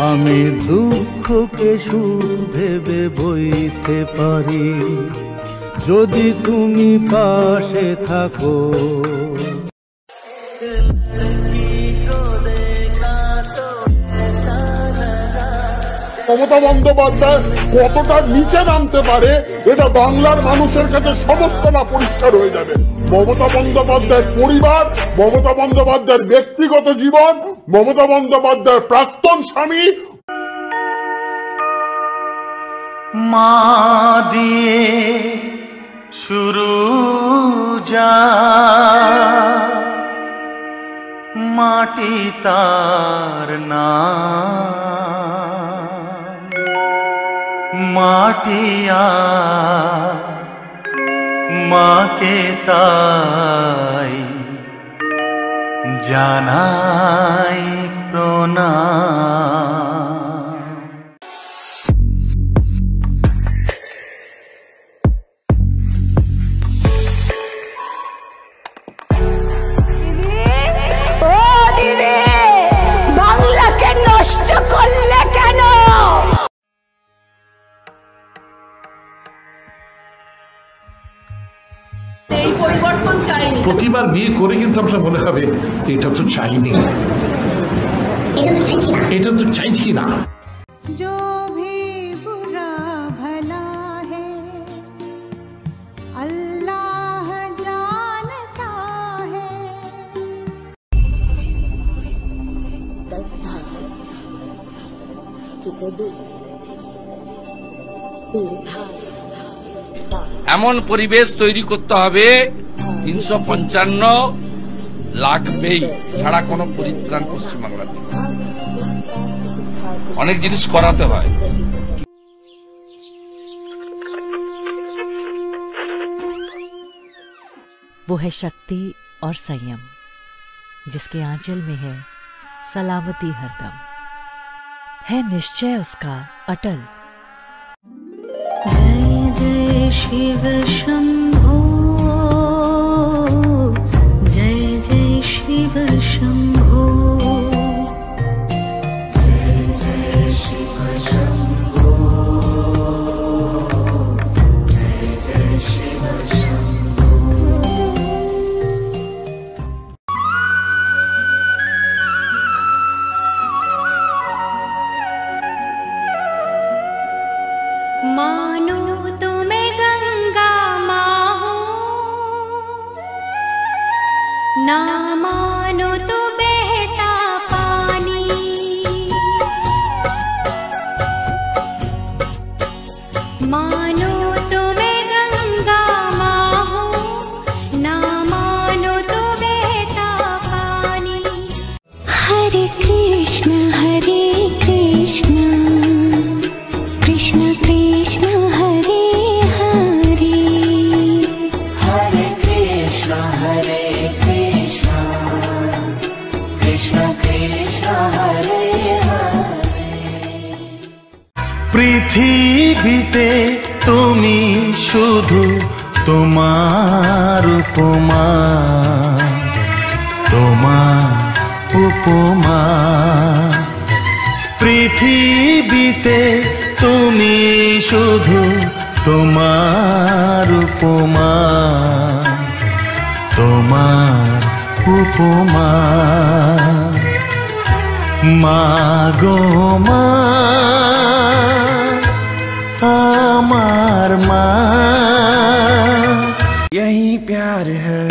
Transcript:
আমি দুঃখকে সুখ ভেবে বইতে পারি যদি তুমি পাশে থাকো। মমতা বন্দ্যোপাধ্যায় কতটা নিচে নামতে পারে এটা বাংলার মানুষের কাছে সমস্তটা পরিষ্কার হয়ে যাবে। মমতা বন্দ্যোপাধ্যায়ের পরিবার, মমতা বন্দ্যোপাধ্যায়ের ব্যক্তিগত জীবন, মমতা বন্দ্যোপাধ্যায়ের প্রাক্তন স্বামী। মা দিয়ে শুরু যা মাটি তার নাম, মাটিয়া মাকে তাই জানাই প্রণাম। বাংলাকে নষ্ট করলে কেন? এই পরিবর্তন চাইনি। প্রতিবার বিয়ে করে কিন্তু আপনার মনে হবে এটা তো চাইনি, এটা তো চাইছি না। जो भी बुरा भला है अल्लाह जानता है। এমন পরিবেশ তৈরি করতে হবে 355 লাগবেই, ছাড়া কোনো পরিত্রাণ পশ্চিমবাংলাতে। অনেক জিনিস করাতে হয়। वो है शक्ति और संयम, जिसके आंचल में है सलामती हरदम, है निश्चय उसका अटल। जय जय शिव शंभो, जय जय शिव शंभो, जय जय शिव शंभो, जय जय शिव शंभो। मानो तुम्हें गंगा माँ हो, ना मानो तो बहता पानी। मानो तुम्हें गंगा माँ हो, ना मानो तो बहता पानी। हरे कृष्ण कृष्ण कृष्ण कृष्ण हरे हरे, हरे कृष्ण कृष्ण कृष्ण हरे हरे। পৃথিবীতে তুমি শুধু তোমার উপমা, তোমার উপমা। পৃথিবীতে তুমি শুধু তোমার উপমা, তোমার উপমা। মা গো মা আমার মা, यही प्यार है।